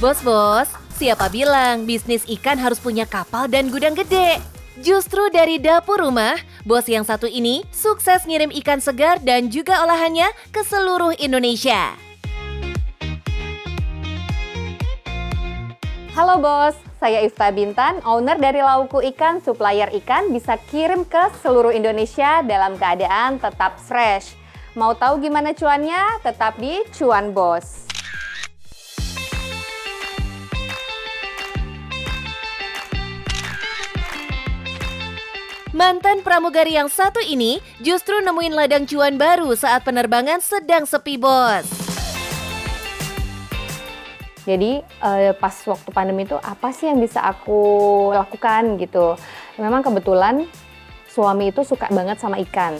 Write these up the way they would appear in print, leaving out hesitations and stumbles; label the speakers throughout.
Speaker 1: Bos-bos, siapa bilang bisnis ikan harus punya kapal dan gudang gede? Justru dari dapur rumah, bos yang satu ini sukses ngirim ikan segar dan juga olahannya ke seluruh Indonesia.
Speaker 2: Halo bos, saya Ifta Bintan, owner dari Lauku Ikan, supplier ikan bisa kirim ke seluruh Indonesia dalam keadaan tetap fresh. Mau tahu gimana cuannya? Tetap di Cuan Bos.
Speaker 1: Mantan pramugari yang satu ini justru nemuin ladang cuan baru saat penerbangan sedang sepi, bos.
Speaker 2: Jadi pas waktu pandemi itu apa sih yang bisa aku lakukan gitu. Memang kebetulan suami itu suka banget sama ikan.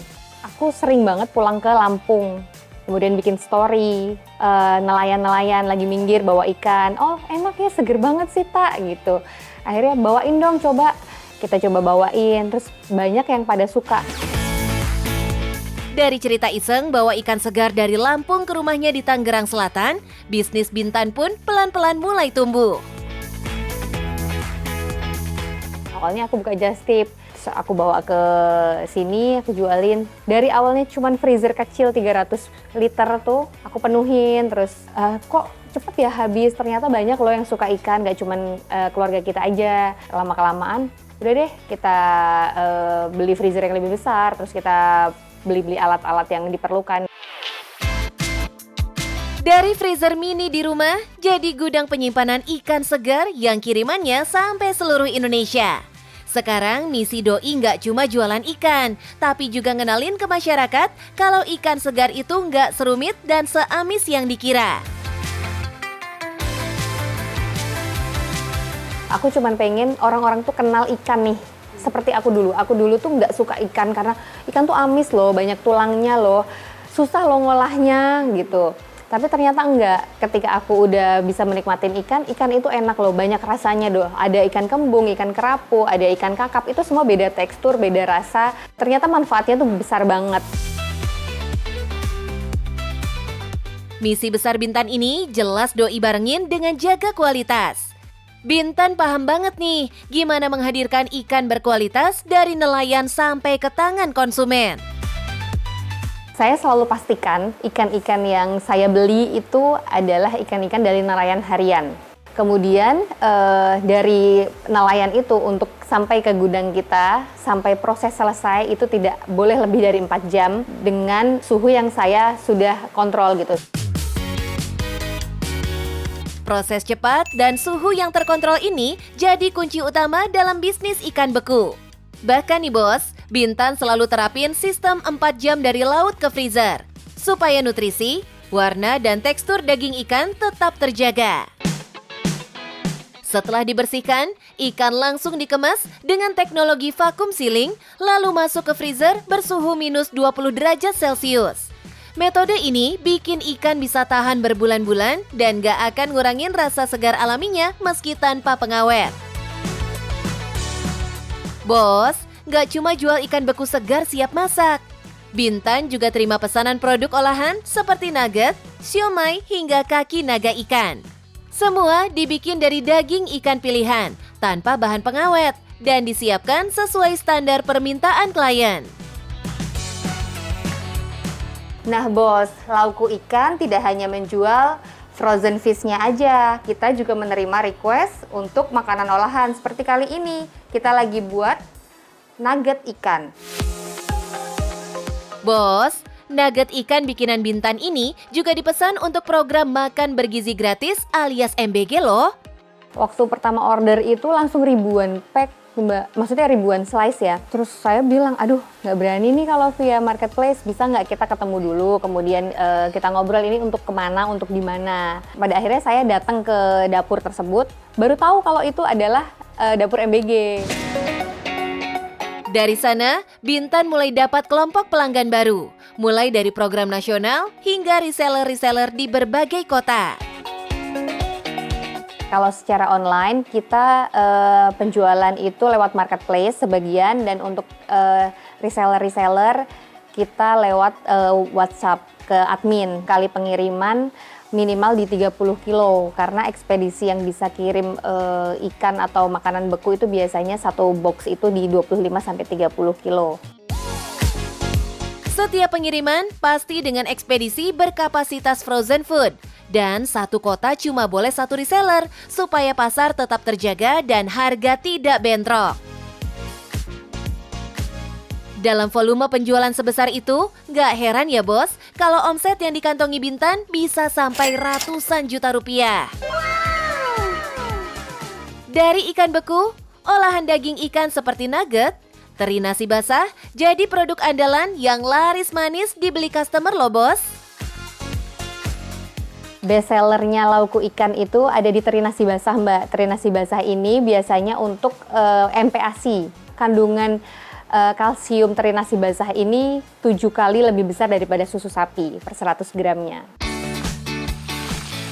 Speaker 2: Aku sering banget pulang ke Lampung, kemudian bikin story, nelayan-nelayan lagi minggir bawa ikan. Oh enak ya, seger banget sih tak gitu. Akhirnya bawain dong coba. Kita coba bawain, terus banyak yang pada suka.
Speaker 1: Dari cerita iseng bawa ikan segar dari Lampung ke rumahnya di Tangerang Selatan, bisnis Bintan pun pelan-pelan mulai tumbuh.
Speaker 2: Awalnya aku buka just tip, terus aku bawa ke sini, aku jualin. Dari awalnya cuma freezer kecil 300 liter tuh, aku penuhin, terus kok cepet ya habis, ternyata banyak loh yang suka ikan, gak cuma keluarga kita aja. Lama-kelamaan, udah deh kita beli freezer yang lebih besar, terus kita beli alat-alat yang diperlukan.
Speaker 1: Dari freezer mini di rumah, jadi gudang penyimpanan ikan segar yang kirimannya sampai seluruh Indonesia. Sekarang misi Doi nggak cuma jualan ikan, tapi juga ngenalin ke masyarakat kalau ikan segar itu nggak serumit dan seamis yang dikira.
Speaker 2: Aku cuma pengen orang-orang tuh kenal ikan nih. Seperti aku dulu. Aku dulu tuh nggak suka ikan karena ikan tuh amis loh, banyak tulangnya loh. Susah loh ngolahnya gitu. Tapi ternyata enggak. Ketika aku udah bisa menikmatin ikan, ikan itu enak loh, banyak rasanya doh. Ada ikan kembung, ikan kerapu, ada ikan kakap. Itu semua beda tekstur, beda rasa. Ternyata manfaatnya tuh besar banget.
Speaker 1: Misi besar Bintan ini jelas Doi barengin dengan jaga kualitas. Bintan paham banget nih gimana menghadirkan ikan berkualitas dari nelayan sampai ke tangan konsumen.
Speaker 2: Saya selalu pastikan ikan-ikan yang saya beli itu adalah ikan-ikan dari nelayan harian. Kemudian dari nelayan itu untuk sampai ke gudang kita, sampai proses selesai itu tidak boleh lebih dari 4 jam dengan suhu yang saya sudah kontrol gitu.
Speaker 1: Proses cepat dan suhu yang terkontrol ini jadi kunci utama dalam bisnis ikan beku. Bahkan nih bos, Bintan selalu terapin sistem 4 jam dari laut ke freezer, supaya nutrisi, warna, dan tekstur daging ikan tetap terjaga. Setelah dibersihkan, ikan langsung dikemas dengan teknologi vakum sealing, lalu masuk ke freezer bersuhu minus 20 derajat Celcius. Metode ini bikin ikan bisa tahan berbulan-bulan dan gak akan ngurangin rasa segar alaminya meski tanpa pengawet. Bos, gak cuma jual ikan beku segar siap masak. Bintan juga terima pesanan produk olahan seperti nugget, siomay, hingga kaki naga ikan. Semua dibikin dari daging ikan pilihan, tanpa bahan pengawet, dan disiapkan sesuai standar permintaan klien.
Speaker 2: Nah bos, Lauku Ikan tidak hanya menjual frozen fish-nya aja. Kita juga menerima request untuk makanan olahan. Seperti kali ini, kita lagi buat nugget ikan.
Speaker 1: Bos, nugget ikan bikinan Bintan ini juga dipesan untuk program makan bergizi gratis alias MBG loh.
Speaker 2: Waktu pertama order itu langsung ribuan pack, Mbak. Maksudnya ribuan slice ya. Terus saya bilang, aduh nggak berani nih kalau via marketplace, bisa nggak kita ketemu dulu, kemudian kita ngobrol ini untuk kemana, untuk di mana. Pada akhirnya saya datang ke dapur tersebut, baru tahu kalau itu adalah dapur MBG.
Speaker 1: Dari sana, Bintan mulai dapat kelompok pelanggan baru, mulai dari program nasional hingga reseller-reseller di berbagai kota.
Speaker 2: Kalau secara online, kita penjualan itu lewat marketplace sebagian, dan untuk reseller-reseller kita lewat WhatsApp ke admin. Kali pengiriman minimal di 30 kilo karena ekspedisi yang bisa kirim ikan atau makanan beku itu biasanya satu box itu di 25 sampai 30 kilo.
Speaker 1: Setiap pengiriman pasti dengan ekspedisi berkapasitas frozen food. Dan satu kota cuma boleh satu reseller supaya pasar tetap terjaga dan harga tidak bentrok. Dalam volume penjualan sebesar itu, nggak heran ya bos, kalau omset yang dikantongi Bintan bisa sampai ratusan juta rupiah. Dari ikan beku, olahan daging ikan seperti nugget, teri nasi basah, jadi produk andalan yang laris manis dibeli customer loh bos.
Speaker 2: Best sellernya lauk ikan itu ada di teri nasi basah Mbak. Teri nasi basah ini biasanya untuk MPASI, kandungan kalsium teri nasi basah ini 7 kali lebih besar daripada susu sapi per 100 gramnya.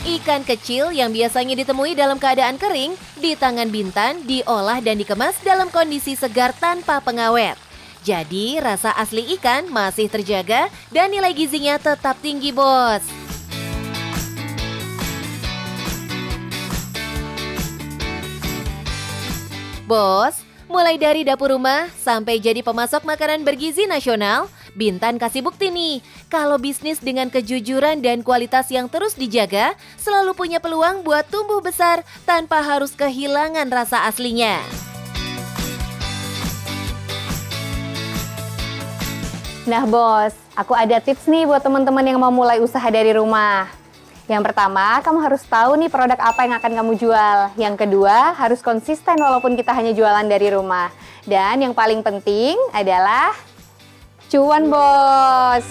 Speaker 1: Ikan kecil yang biasanya ditemui dalam keadaan kering, di tangan Bintan diolah dan dikemas dalam kondisi segar tanpa pengawet. Jadi rasa asli ikan masih terjaga dan nilai gizinya tetap tinggi bos. Bos, mulai dari dapur rumah sampai jadi pemasok makanan bergizi nasional, Bintan kasih bukti nih, kalau bisnis dengan kejujuran dan kualitas yang terus dijaga, selalu punya peluang buat tumbuh besar tanpa harus kehilangan rasa aslinya.
Speaker 2: Nah bos, aku ada tips nih buat teman-teman yang mau mulai usaha dari rumah. Yang pertama, kamu harus tahu nih produk apa yang akan kamu jual. Yang kedua, harus konsisten walaupun kita hanya jualan dari rumah. Dan yang paling penting adalah cuan bos.